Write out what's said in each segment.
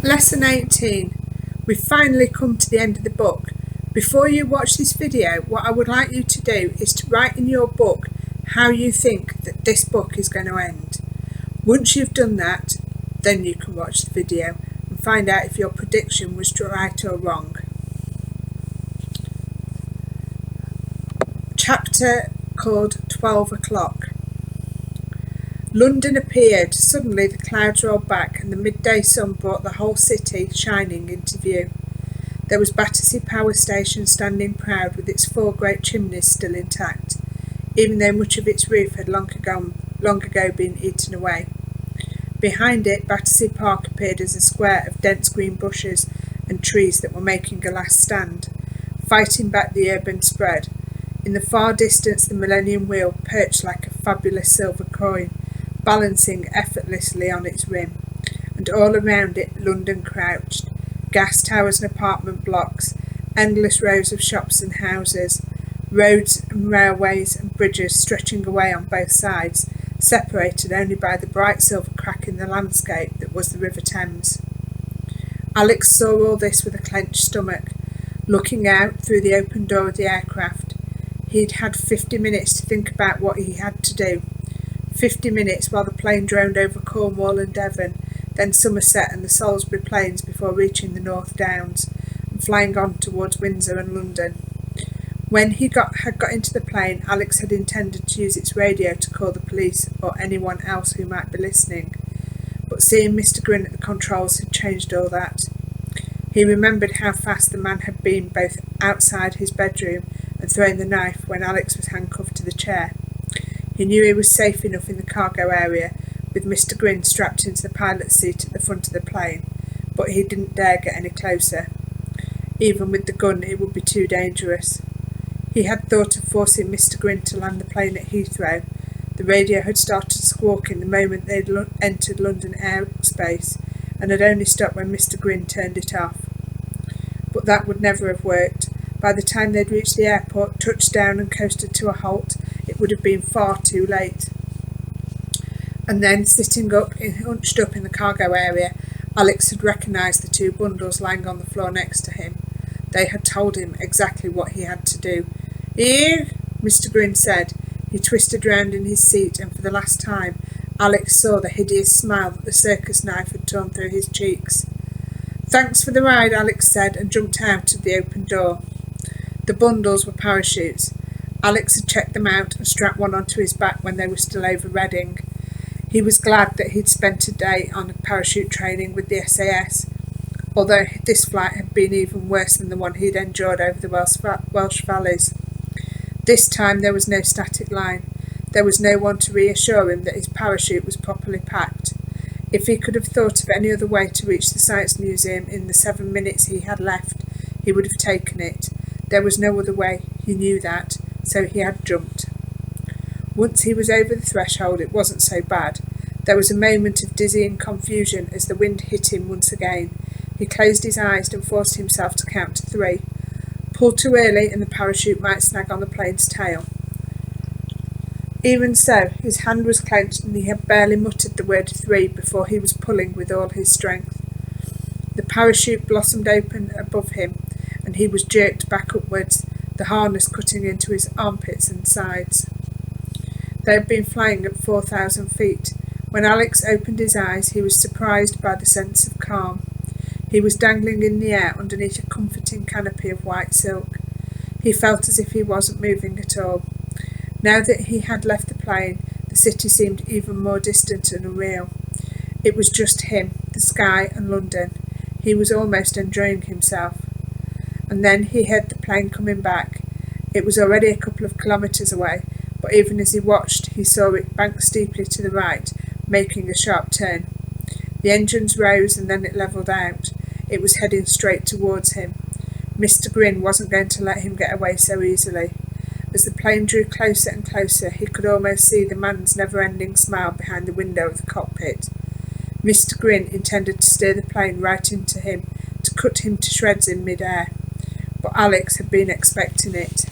Lesson 18. We've finally come to the end of the book. Before you watch this video, what I would like you to do is to write in your book how you think that this book is going to end. Once you've done that, then you can watch the video and find out if your prediction was right or wrong. Chapter called 12 o'clock. London appeared. Suddenly the clouds rolled back and the midday sun brought the whole city shining into view. There was Battersea Power Station standing proud with its 4 great chimneys still intact, even though much of its roof had long ago been eaten away. Behind it, Battersea Park appeared as a square of dense green bushes and trees that were making a last stand, fighting back the urban spread. In the far distance, the Millennium Wheel perched like a fabulous silver coin, balancing effortlessly on its rim, and all around it London crouched. Gas towers and apartment blocks, endless rows of shops and houses, roads and railways and bridges stretching away on both sides, separated only by the bright silver crack in the landscape that was the River Thames. Alex saw all this with a clenched stomach, looking out through the open door of the aircraft. He'd had 50 minutes to think about what he had to do. 50 minutes while the plane droned over Cornwall and Devon, then Somerset and the Salisbury Plains before reaching the North Downs and flying on towards Windsor and London. When he had got into the plane, Alex had intended to use its radio to call the police or anyone else who might be listening, but seeing Mr. Gwynn at the controls had changed all that. He remembered how fast the man had been both outside his bedroom and throwing the knife when Alex was handcuffed to the chair. He knew he was safe enough in the cargo area, with Mr. Gwynn strapped into the pilot's seat at the front of the plane, but he didn't dare get any closer. Even with the gun, it would be too dangerous. He had thought of forcing Mr. Gwynn to land the plane at Heathrow. The radio had started squawking the moment they'd entered London airspace, and had only stopped when Mr. Gwynn turned it off. But that would never have worked. By the time they'd reached the airport, touched down and coasted to a halt, it would have been far too late. And then, sitting up, hunched up in the cargo area, Alex had recognised the 2 bundles lying on the floor next to him. They had told him exactly what he had to do. "Here," Mr. Gwynn said. He twisted round in his seat, and for the last time, Alex saw the hideous smile that the circus knife had torn through his cheeks. "Thanks for the ride," Alex said, and jumped out of the open door. The bundles were parachutes. Alex had checked them out and strapped one onto his back when they were still over Reading. He was glad that he'd spent a day on parachute training with the SAS, although this flight had been even worse than the one he'd endured over the Welsh valleys. This time there was no static line. There was no one to reassure him that his parachute was properly packed. If he could have thought of any other way to reach the Science Museum in the 7 minutes he had left, he would have taken it. There was no other way, he knew that, so he had jumped. Once he was over the threshold, it wasn't so bad. There was a moment of dizzying confusion as the wind hit him once again. He closed his eyes and forced himself to count to 3. Pull too early and the parachute might snag on the plane's tail. Even so, his hand was clenched and he had barely muttered the word 3 before he was pulling with all his strength. The parachute blossomed open above him and he was jerked back upwards, the harness cutting into his armpits and sides. They had been flying at 4,000 feet. When Alex opened his eyes, he was surprised by the sense of calm. He was dangling in the air underneath a comforting canopy of white silk. He felt as if he wasn't moving at all. Now that he had left the plane, the city seemed even more distant and unreal. It was just him, the sky and London. He was almost enjoying himself. And then he heard the plane coming back. It was already a couple of kilometres away, but even as he watched, he saw it bank steeply to the right, making a sharp turn. The engines rose and then it levelled out. It was heading straight towards him. Mr. Gwynn wasn't going to let him get away so easily. As the plane drew closer and closer, he could almost see the man's never-ending smile behind the window of the cockpit. Mr. Gwynn intended to steer the plane right into him, to cut him to shreds in mid-air. But Alex had been expecting it.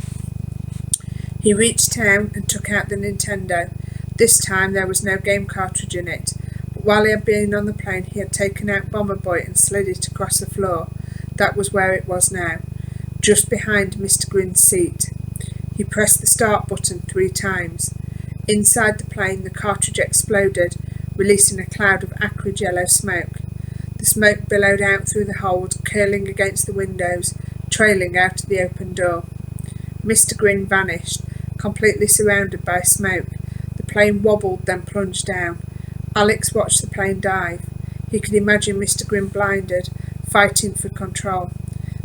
He reached town and took out the Nintendo. This time there was no game cartridge in it, but while he had been on the plane he had taken out Bomber Boy and slid it across the floor. That was where it was now, just behind Mr. Grin's seat. He pressed the start button 3 times. Inside the plane the cartridge exploded, releasing a cloud of acrid yellow smoke. The smoke billowed out through the hold, curling against the windows, trailing out of the open door. Mr. Grin vanished, completely surrounded by smoke. The plane wobbled, then plunged down. Alex watched the plane dive. He could imagine Mr. Grin blinded, fighting for control.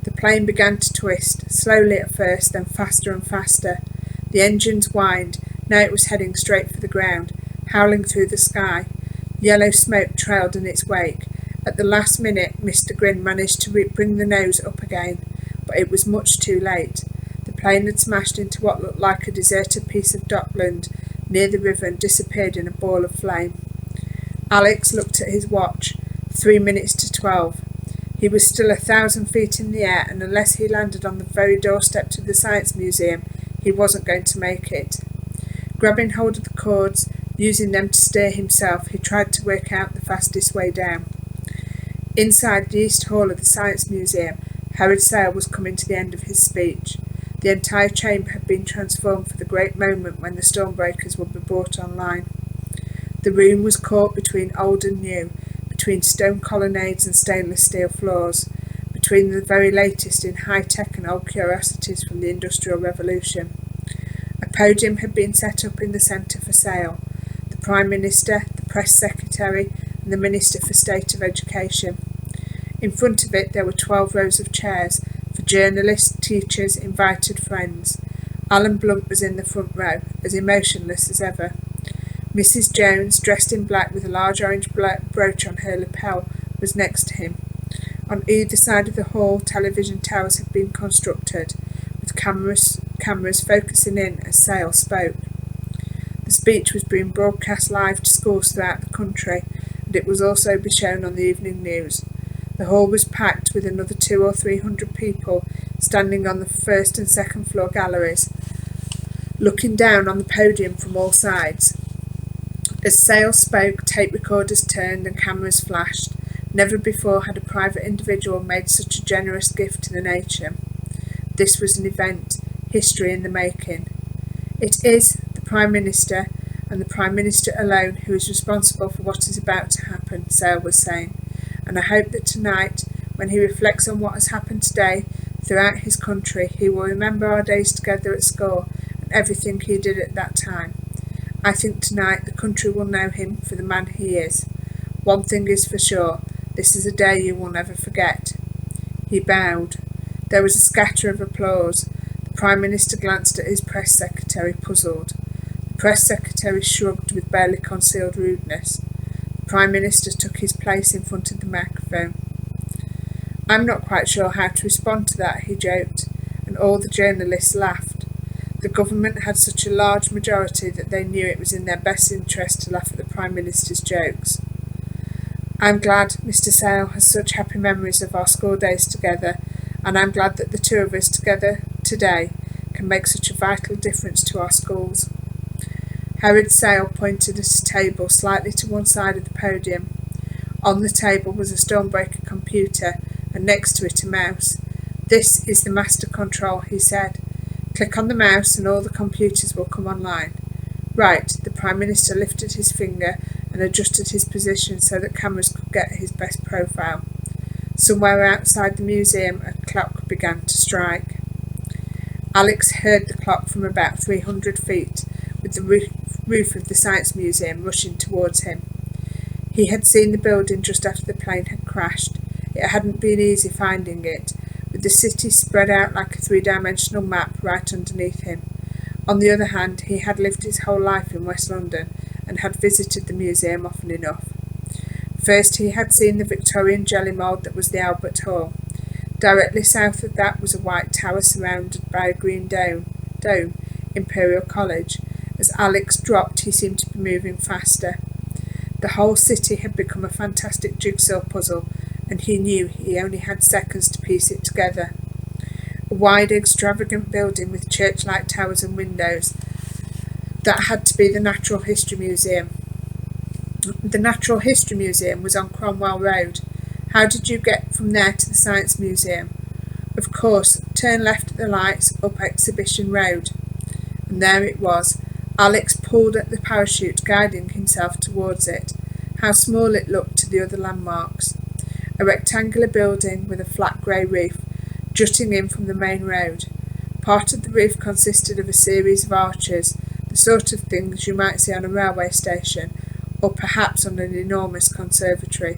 The plane began to twist, slowly at first, then faster and faster. The engines whined. Now it was heading straight for the ground, howling through the sky. Yellow smoke trailed in its wake. At the last minute, Mr. Grin managed to bring the nose up again, but it was much too late. The plane had smashed into what looked like a deserted piece of dockland near the river and disappeared in a ball of flame. Alex looked at his watch. 3 minutes to 12. He was still 1,000 feet in the air, and unless he landed on the very doorstep to the Science Museum, he wasn't going to make it. Grabbing hold of the cords, using them to steer himself, he tried to work out the fastest way down. Inside the East Hall of the Science Museum, Herod Sale was coming to the end of his speech. The entire chamber had been transformed for the great moment when the Stormbreakers would be brought online. The room was caught between old and new, between stone colonnades and stainless steel floors, between the very latest in high-tech and old curiosities from the Industrial Revolution. A podium had been set up in the centre for Sale. The Prime Minister, the Press Secretary, and the Minister for State of Education. In front of it there were 12 rows of chairs for journalists, teachers, invited friends. Alan Blunt was in the front row, as emotionless as ever. Mrs. Jones, dressed in black with a large orange brooch on her lapel, was next to him. On either side of the hall, television towers had been constructed, with cameras focusing in as Sale spoke. The speech was being broadcast live to schools throughout the country, and it was also be shown on the evening news. The hall was packed with another 200 or 300 people standing on the first and second floor galleries, looking down on the podium from all sides. As Sale spoke, tape recorders turned and cameras flashed. Never before had a private individual made such a generous gift to the nation. This was an event, history in the making. It is the Prime Minister, and the Prime Minister alone, who is responsible for what is about to happen, Sale was saying. And I hope that tonight, when he reflects on what has happened today throughout his country, he will remember our days together at school and everything he did at that time. I think tonight the country will know him for the man he is. One thing is for sure, this is a day you will never forget. He bowed. There was a scatter of applause. The Prime Minister glanced at his Press Secretary, puzzled. The Press Secretary shrugged with barely concealed rudeness. The Prime Minister took his place in front of the microphone. I'm not quite sure how to respond to that, he joked, and all the journalists laughed. The government had such a large majority that they knew it was in their best interest to laugh at the Prime Minister's jokes. I'm glad Mr. Sale has such happy memories of our school days together, and I'm glad that the two of us together today can make such a vital difference to our schools. Herod Sale pointed at a table slightly to one side of the podium. On the table was a Stormbreaker computer, and next to it a mouse. This is the master control, he said. Click on the mouse and all the computers will come online. Right, the Prime Minister lifted his finger and adjusted his position so that cameras could get his best profile. Somewhere outside the museum a clock began to strike. Alex heard the clock from about 300 feet, with the roof of the Science Museum rushing towards him. He had seen the building just after the plane had crashed. It hadn't been easy finding it, with the city spread out like a 3-dimensional map right underneath him. On the other hand, he had lived his whole life in West London and had visited the museum often enough. First he had seen the Victorian jelly mould that was the Albert Hall. Directly south of that was a white tower surrounded by a green dome, Imperial College. As Alex dropped, he seemed to be moving faster. The whole city had become a fantastic jigsaw puzzle, and he knew he only had seconds to piece it together. A wide, extravagant building with church-like towers and windows. That had to be the Natural History Museum. The Natural History Museum was on Cromwell Road. How did you get from there to the Science Museum? Of course, turn left at the lights up Exhibition Road. And there it was. Alex pulled at the parachute, guiding himself towards it. How small it looked to the other landmarks. A rectangular building with a flat grey roof, jutting in from the main road. Part of the roof consisted of a series of arches, the sort of things you might see on a railway station, or perhaps on an enormous conservatory.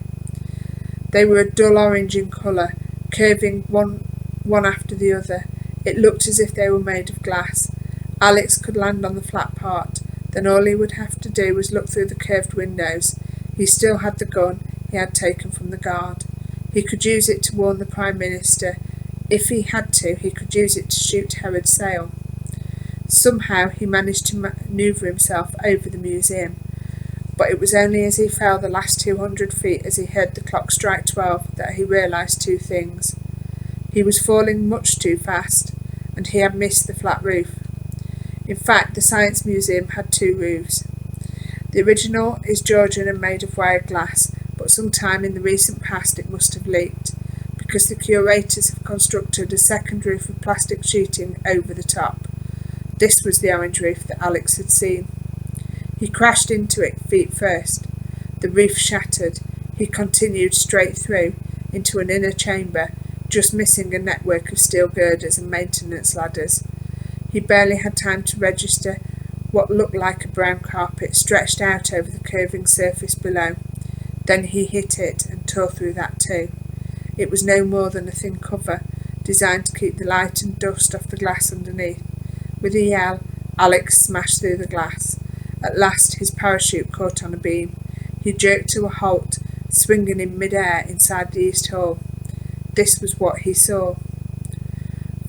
They were a dull orange in colour, curving one after the other. It looked as if they were made of glass. Alex could land on the flat part. Then all he would have to do was look through the curved windows. He still had the gun he had taken from the guard. He could use it to warn the Prime Minister. If he had to, he could use it to shoot Herod Sale. Somehow he managed to manoeuvre himself over the museum. But it was only as he fell the last 200 feet as he heard the clock strike 12 that he realised two things. He was falling much too fast, and he had missed the flat roof. In fact, the Science Museum had two roofs. The original is Georgian and made of wired glass, but sometime in the recent past it must have leaked, because the curators have constructed a second roof of plastic sheeting over the top. This was the orange roof that Alex had seen. He crashed into it feet first. The roof shattered. He continued straight through, into an inner chamber, just missing a network of steel girders and maintenance ladders. He barely had time to register what looked like a brown carpet stretched out over the curving surface below. Then he hit it and tore through that too. It was no more than a thin cover, designed to keep the light and dust off the glass underneath. With a yell, Alex smashed through the glass. At last his parachute caught on a beam. He jerked to a halt, swinging in mid-air inside the East Hall. This was what he saw.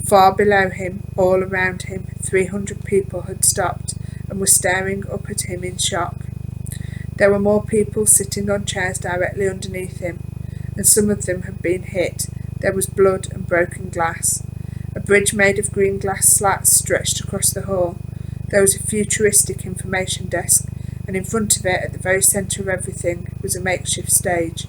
Far below him, all around him, 300 people had stopped and were staring up at him in shock. There were more people sitting on chairs directly underneath him, and some of them had been hit. There was blood and broken glass. A bridge made of green glass slats stretched across the hall. There was a futuristic information desk, and in front of it, at the very centre of everything, was a makeshift stage.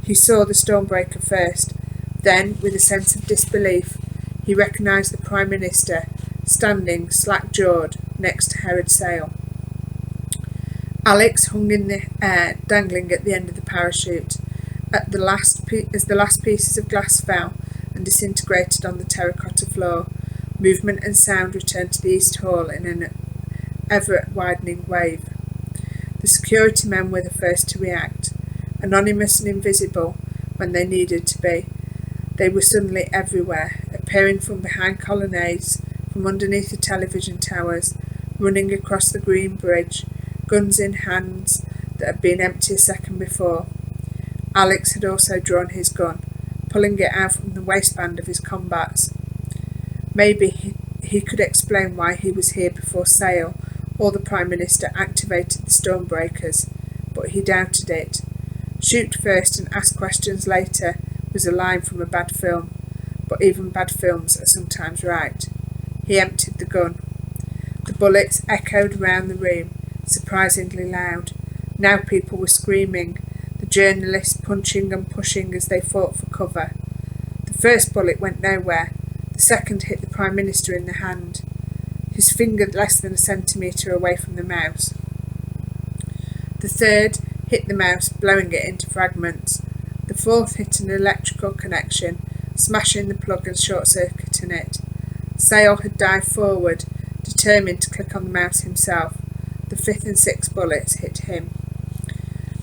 He saw the Stormbreaker first. Then, with a sense of disbelief, he recognised the Prime Minister, standing slack-jawed next to Herod Sale. Alex hung in the air, dangling at the end of the parachute. As the last pieces of glass fell and disintegrated on the terracotta floor, movement and sound returned to the East Hall in an ever-widening wave. The security men were the first to react. Anonymous and invisible when they needed to be, they were suddenly everywhere, appearing from behind colonnades, from underneath the television towers, running across the green bridge, guns in hands that had been empty a second before. Alex had also drawn his gun, pulling it out from the waistband of his combats. Maybe he could explain why he was here before Sale or the Prime Minister activated the Stormbreakers, but he doubted it. Shoot first and ask questions later was a line from a bad film, but even bad films are sometimes right. He emptied the gun. The bullets echoed around the room, surprisingly loud. Now people were screaming, the journalists punching and pushing as they fought for cover. The first bullet went nowhere. The second hit the Prime Minister in the hand, his finger less than a centimetre away from the mouse. The third hit the mouse, blowing it into fragments. The fourth hit an electrical connection, smashing the plug and short-circuiting it. Sale had dived forward, determined to click on the mouse himself. The fifth and sixth bullets hit him.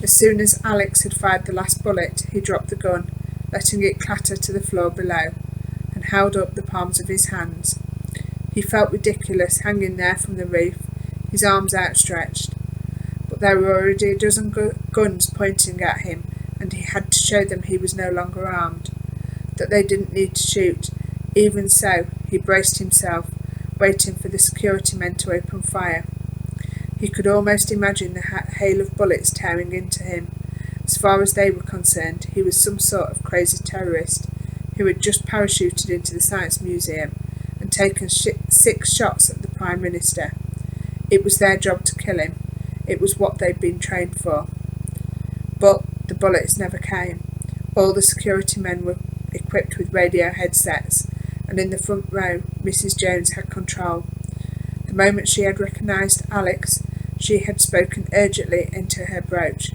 As soon as Alex had fired the last bullet, he dropped the gun, letting it clatter to the floor below, and held up the palms of his hands. He felt ridiculous, hanging there from the roof, his arms outstretched. But there were already a dozen guns pointing at him, and he had to show them he was no longer armed, that they didn't need to shoot. Even so, he braced himself, waiting for the security men to open fire. He could almost imagine the hail of bullets tearing into him. As far as they were concerned, he was some sort of crazy terrorist who had just parachuted into the Science Museum and taken 6 shots at the Prime Minister. It was their job to kill him. It was what they'd been trained for. But the bullets never came. All the security men were equipped with radio headsets, and in the front row Mrs. Jones had control. The moment she had recognised Alex, she had spoken urgently into her brooch.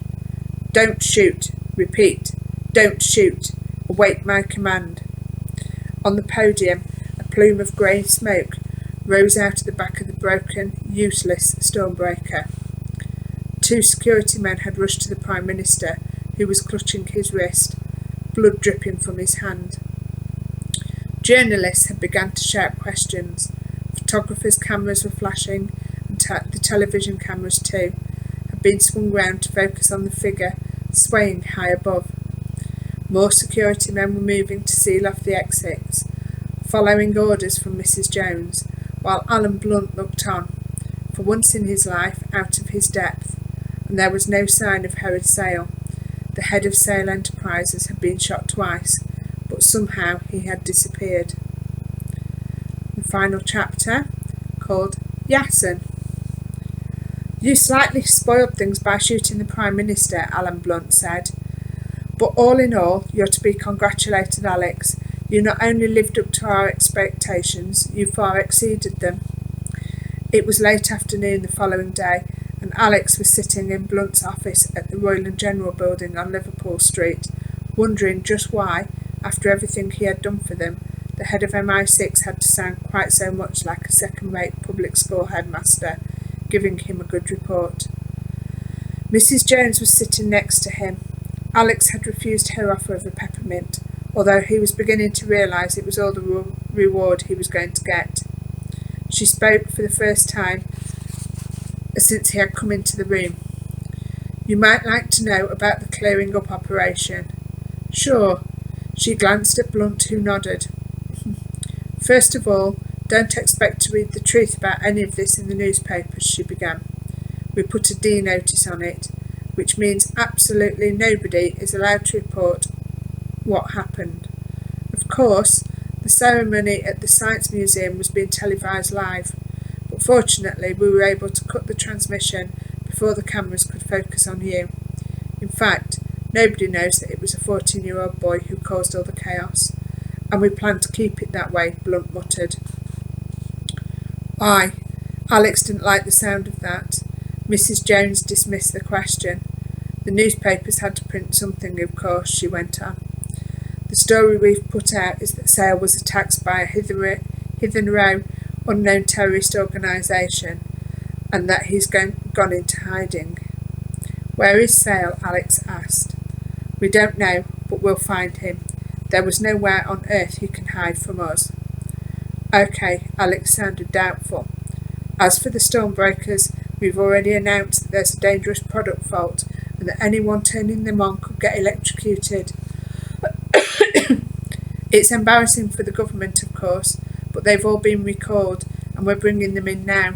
"Don't shoot! Repeat, don't shoot! Await my command!" On the podium, a plume of grey smoke rose out of the back of the broken, useless Stormbreaker. 2 security men had rushed to the Prime Minister, who was clutching his wrist, blood dripping from his hand. Journalists had begun to shout questions. Photographers' cameras were flashing, and the television cameras too had been swung round to focus on the figure swaying high above. More security men were moving to seal off the exits, following orders from Mrs. Jones, while Alan Blunt looked on, for once in his life out of his depth, and there was no sign of Herod Sale. The head of Sale Enterprises had been shot twice, but somehow he had disappeared. The final chapter, called Yassen. "You slightly spoiled things by shooting the Prime Minister," Alan Blunt said. "But all in all, you're to be congratulated, Alex. You not only lived up to our expectations, you far exceeded them." It was late afternoon the following day, and Alex was sitting in Blunt's office at the Royal and General Building on Liverpool Street, wondering just why, after everything he had done for them, the head of MI6 had to sound quite so much like a second-rate public school headmaster, giving him a good report. Mrs. Jones was sitting next to him. Alex had refused her offer of a peppermint, although he was beginning to realise it was all the reward he was going to get. She spoke for the first time since he had come into the room. "You might like to know about the clearing up operation." "Sure." She glanced at Blunt, who nodded. "First of all, don't expect to read the truth about any of this in the newspapers," she began. "We put a D notice on it, which means absolutely nobody is allowed to report what happened. Of course, the ceremony at the Science Museum was being televised live, but fortunately we were able to cut the transmission before the cameras could focus on you. In fact, nobody knows that it was a 14-year-old boy who caused all the chaos, and we plan to keep it that way," Blunt muttered. "Aye." Alex didn't like the sound of that. Mrs. Jones dismissed the question. "The newspapers had to print something, of course," she went on. "The story we've put out is that Sale was attacked by a hitherto unknown terrorist organisation, and that he's gone into hiding." "Where is Sale?" Alex asked. "We don't know, but we'll find him. There was nowhere on earth he can hide from us." "OK," Alex sounded doubtful. "As for the Stormbreakers, we've already announced that there's a dangerous product fault, and that anyone turning them on could get electrocuted. It's embarrassing for the government, of course, but they've all been recalled, and we're bringing them in now.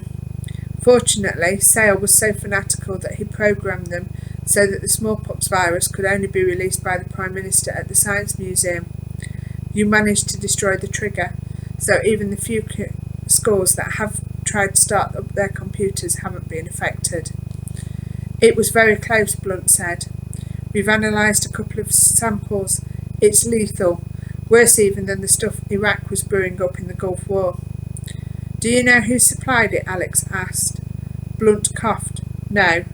Fortunately, Sale was so fanatical that he programmed them so that the smallpox virus could only be released by the Prime Minister at the Science Museum. You managed to destroy the trigger, so even the few schools that have tried to start up their computers haven't been affected." "It was very close," Blunt said. "We've analysed a couple of samples. It's lethal, worse even than the stuff Iraq was brewing up in the Gulf War." "Do you know who supplied it?" Alex asked. Blunt coughed. "No.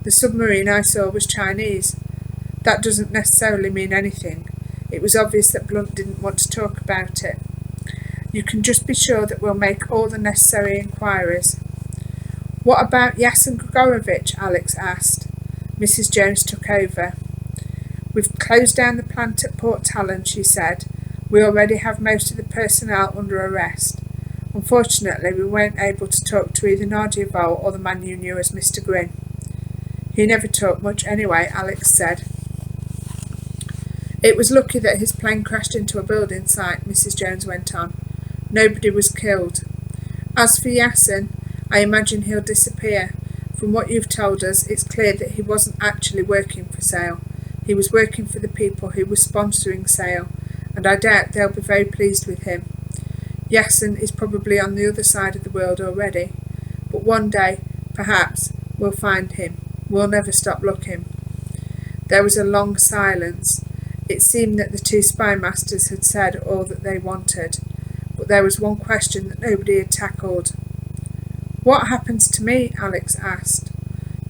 The submarine I saw was Chinese. That doesn't necessarily mean anything. It was obvious that Blunt didn't want to talk about it. You can just be sure that we'll make all the necessary inquiries." "What about Yassen Grigorovich?" Alex asked. Mrs. Jones took over. "We've closed down the plant at Port Talon," she said. "We already have most of the personnel under arrest. Unfortunately, we weren't able to talk to either Nadia Vol or the man you knew as Mr. Grin." "He never talked much anyway," Alex said. "It was lucky that his plane crashed into a building site," Mrs. Jones went on. "Nobody was killed. As for Yassen, I imagine he'll disappear. From what you've told us, it's clear that he wasn't actually working for Sale. He was working for the people who were sponsoring Sale, and I doubt they'll be very pleased with him. Yassen is probably on the other side of the world already, but one day, perhaps, we'll find him. We'll never stop looking." There was a long silence. It seemed that the two spymasters had said all that they wanted, but there was one question that nobody had tackled. "What happens to me?" Alex asked.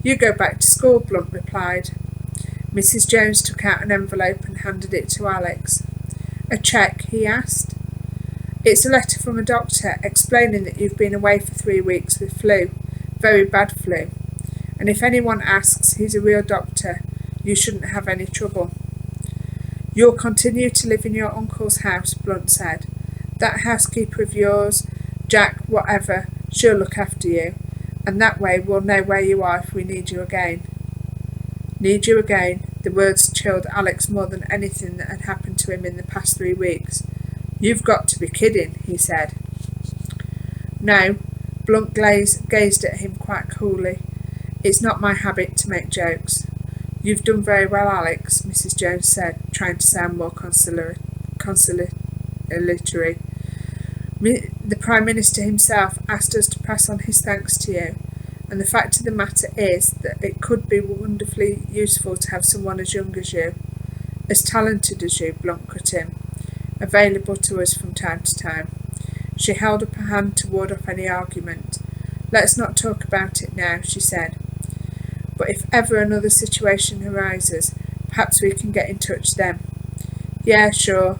"You go back to school," Blunt replied. Mrs. Jones took out an envelope and handed it to Alex. "A cheque?" he asked. "It's a letter from a doctor explaining that you've been away for 3 weeks with flu, very bad flu. And if anyone asks, he's a real doctor. You shouldn't have any trouble." "You'll continue to live in your uncle's house," Blunt said. "That housekeeper of yours, Jack, whatever, she'll look after you. And that way we'll know where you are if we need you again." Need you again? The words chilled Alex more than anything that had happened to him in the past 3 weeks. "You've got to be kidding," he said. "No." Blunt gazed at him quite coolly. "It's not my habit to make jokes." "You've done very well, Alex," Mrs. Jones said, trying to sound more conciliatory. "The Prime Minister himself asked us to pass on his thanks to you, and the fact of the matter is that it could be wonderfully useful to have someone as young as you, as talented as you," Blunt cut in, "available to us from time to time." She held up her hand to ward off any argument. "Let's not talk about it now," she said. "But if ever another situation arises, perhaps we can get in touch then." "Yeah, sure."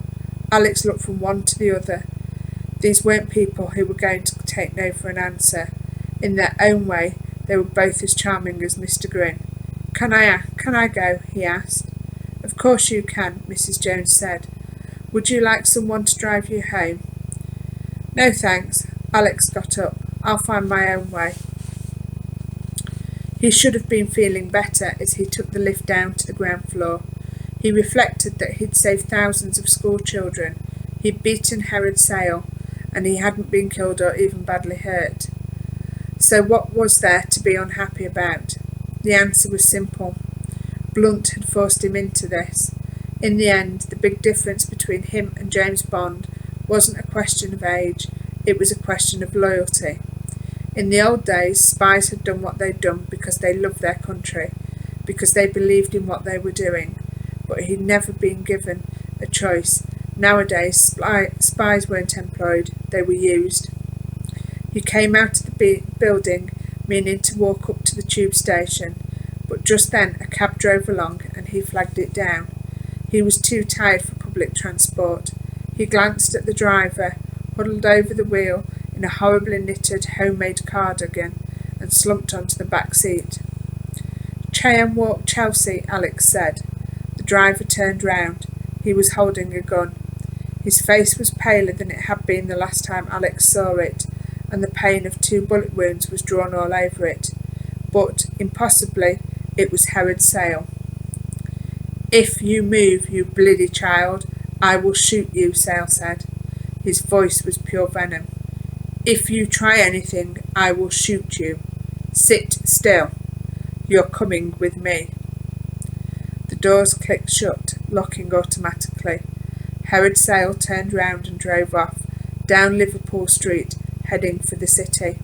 Alex looked from one to the other. These weren't people who were going to take no for an answer. In their own way, they were both as charming as Mr. Grin. Can I go?" he asked. "Of course you can," Mrs. Jones said. "Would you like someone to drive you home?" "No, thanks." Alex got up. "I'll find my own way." He should have been feeling better as he took the lift down to the ground floor. He reflected that he'd saved thousands of school children. He'd beaten Herod Sale, and he hadn't been killed or even badly hurt. So what was there to be unhappy about? The answer was simple. Blunt had forced him into this. In the end, the big difference between him and James Bond wasn't a question of age, it was a question of loyalty. In the old days, spies had done what they'd done because they loved their country, because they believed in what they were doing, but he'd never been given a choice. Nowadays, spies weren't employed, they were used. He came out of the building, meaning to walk up to the tube station, but just then a cab drove along and he flagged it down. He was too tired for public transport. He glanced at the driver, huddled over the wheel in a horribly knitted homemade cardigan, and slumped onto the back seat. "Cheyenne Walk, Chelsea," Alex said. The driver turned round. He was holding a gun. His face was paler than it had been the last time Alex saw it, and the pain of 2 bullet wounds was drawn all over it. But, impossibly, it was Herod Sale. "If you move, you bloody child, I will shoot you," Sale said. His voice was pure venom. "If you try anything, I will shoot you. Sit still. You're coming with me." The doors clicked shut, locking automatically. Herod Sale turned round and drove off, down Liverpool Street, heading for the city.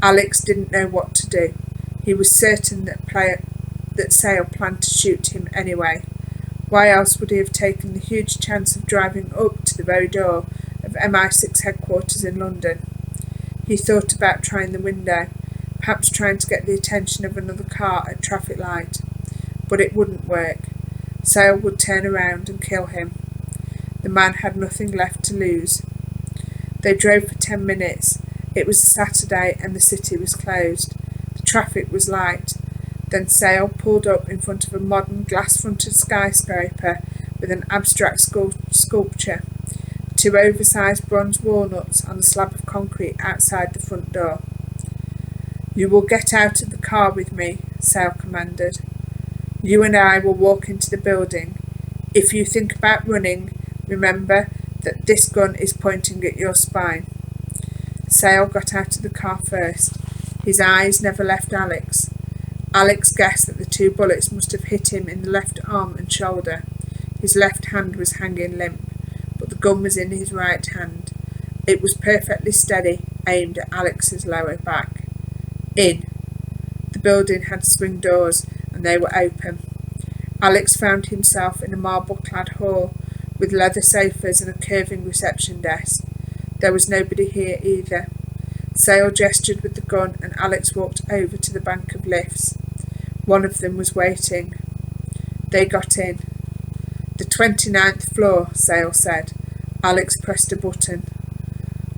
Alex didn't know what to do. He was certain that Sale planned to shoot him anyway. Why else would he have taken the huge chance of driving up to the very door of MI6 headquarters in London? He thought about trying the window, perhaps trying to get the attention of another car at traffic light. But it wouldn't work. Sale would turn around and kill him. The man had nothing left to lose. They drove for 10 minutes. It was a Saturday and the city was closed. The traffic was light. Then Sale pulled up in front of a modern glass-fronted skyscraper with an abstract sculpture. 2 oversized bronze walnuts on a slab of concrete outside the front door. "You will get out of the car with me," Sale commanded. "You and I will walk into the building. If you think about running, remember that this gun is pointing at your spine." Sale got out of the car first. His eyes never left Alex. Alex guessed that the 2 bullets must have hit him in the left arm and shoulder. His left hand was hanging limp, but the gun was in his right hand. It was perfectly steady, aimed at Alex's lower back. In. The building had swing doors, and they were open. Alex found himself in a marble-clad hall with leather sofas and a curving reception desk. There was nobody here either. Sale gestured with the gun and Alex walked over to the bank of lifts. One of them was waiting. They got in. "The 29th floor," Sale said. Alex pressed a button.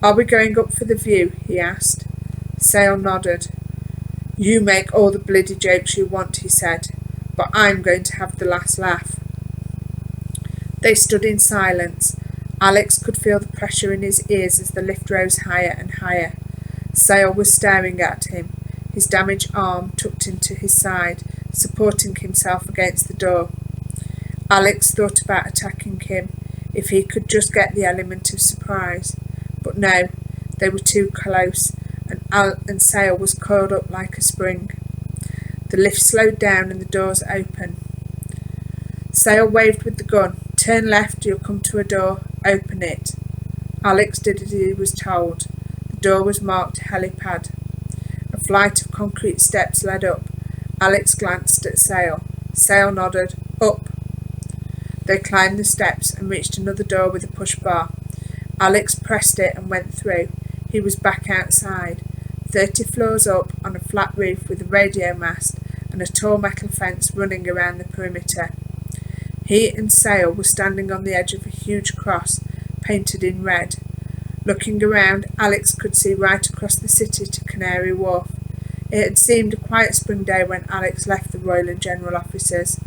"Are we going up for the view?" he asked. Sale nodded. "You make all the bloody jokes you want," he said, "but I'm going to have the last laugh." They stood in silence. Alex could feel the pressure in his ears as the lift rose higher and higher. Sale was staring at him, his damaged arm tucked into his side, supporting himself against the door. Alex thought about attacking him, if he could just get the element of surprise. But no, they were too close, and Sale was coiled up like a spring. The lift slowed down and the doors opened. Sale waved with the gun. "Turn left, you'll come to a door. Open it." Alex did as he was told. The door was marked helipad. A flight of concrete steps led up. Alex glanced at Sale. Sale nodded. "Up." They climbed the steps and reached another door with a push bar. Alex pressed it and went through. He was back outside, 30 floors up on a flat roof with a radio mast and a tall metal fence running around the perimeter. He and Sale were standing on the edge of a huge cross, painted in red. Looking around, Alex could see right across the city to Canary Wharf. It had seemed a quiet spring day when Alex left the Royal and General offices,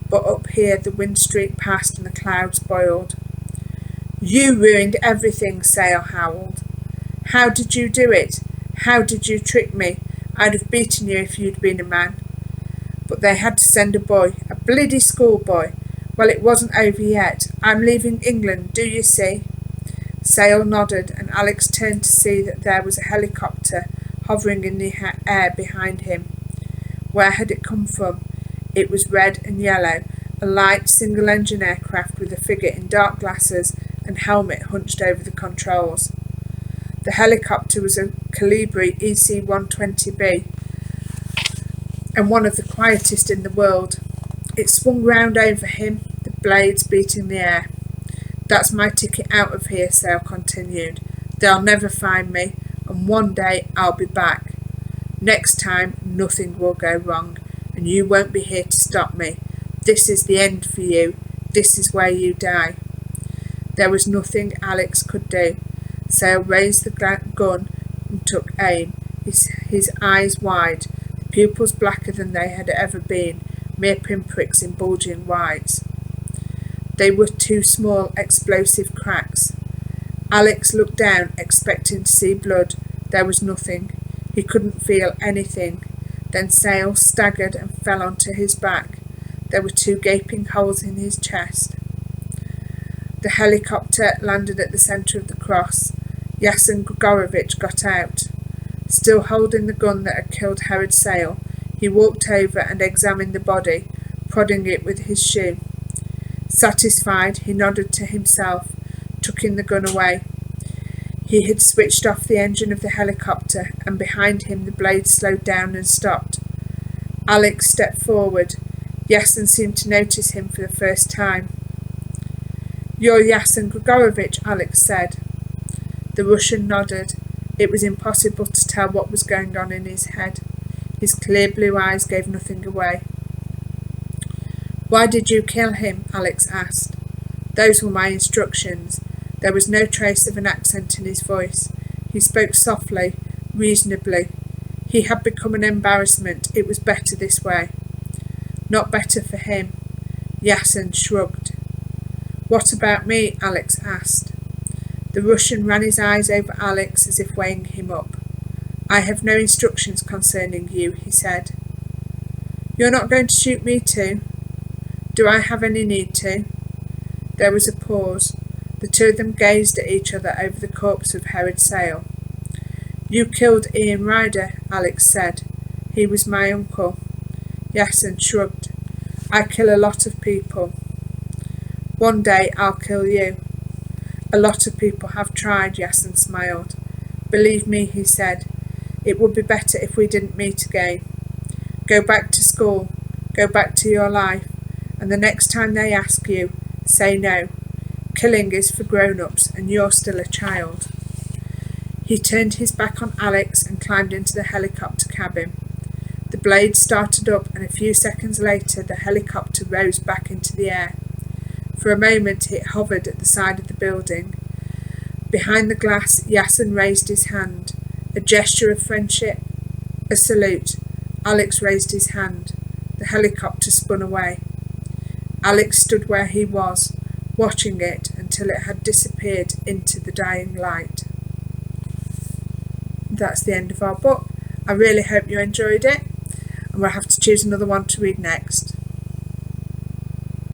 but up here the wind streaked past and the clouds boiled. "You ruined everything," Sale howled. "How did you do it? How did you trick me? I'd have beaten you if you'd been a man." "But they had to send a boy, a bloody schoolboy. Well, it wasn't over yet. I'm leaving England, do you see?" Sale nodded, and Alex turned to see that there was a helicopter hovering in the air behind him. Where had it come from? It was red and yellow, a light single-engine aircraft with a figure in dark glasses and helmet hunched over the controls. The helicopter was a Calibri EC-120B, and one of the quietest in the world. It swung round over him, the blades beating the air. "That's my ticket out of here," Sale continued. "They'll never find me, and one day I'll be back. Next time nothing will go wrong, and you won't be here to stop me. This is the end for you. This is where you die." There was nothing Alex could do. Sale raised the gun and took aim, his eyes wide, the pupils blacker than they had ever been, mere pinpricks in bulging whites. They were two small, explosive cracks. Alex looked down, expecting to see blood. There was nothing. He couldn't feel anything. Then Sale staggered and fell onto his back. There were two gaping holes in his chest. The helicopter landed at the centre of the cross. Yassen got out. Still holding the gun that had killed Herod Sale, he walked over and examined the body, prodding it with his shoe. Satisfied, he nodded to himself, tucking the gun away. He had switched off the engine of the helicopter, and behind him the blade slowed down and stopped. Alex stepped forward. Yassen seemed to notice him for the first time. "You're Yassen Grigorovich," Alex said. The Russian nodded. It was impossible to tell what was going on in his head. His clear blue eyes gave nothing away. "Why did you kill him?" Alex asked. "Those were my instructions." There was no trace of an accent in his voice. He spoke softly, reasonably. He had become an embarrassment. It was better this way. Not better for him. Yassen shrugged. "What about me?" Alex asked. The Russian ran his eyes over Alex as if weighing him up. "I have no instructions concerning you," he said. "You're not going to shoot me too?" "Do I have any need to?" There was a pause. The two of them gazed at each other over the corpse of Herod Sale. "You killed Ian Ryder," Alex said. "He was my uncle." Yassen shrugged. "I kill a lot of people. One day I'll kill you." "A lot of people have tried," Yassen smiled. "Believe me," he said, "it would be better if we didn't meet again. Go back to school. Go back to your life. and the next time they ask you, say no. Killing is for grown-ups and you're still a child. He turned his back on Alex and climbed into the helicopter cabin. The blade started up and a few seconds later the helicopter rose back into the air. For a moment it hovered at the side of the building. Behind the glass, Yassen raised his hand. A gesture of friendship. A salute. Alex raised his hand. The helicopter spun away. Alex stood where he was, watching it until it had disappeared into the dying light. That's the end of our book. I really hope you enjoyed it, and we'll have to choose another one to read next.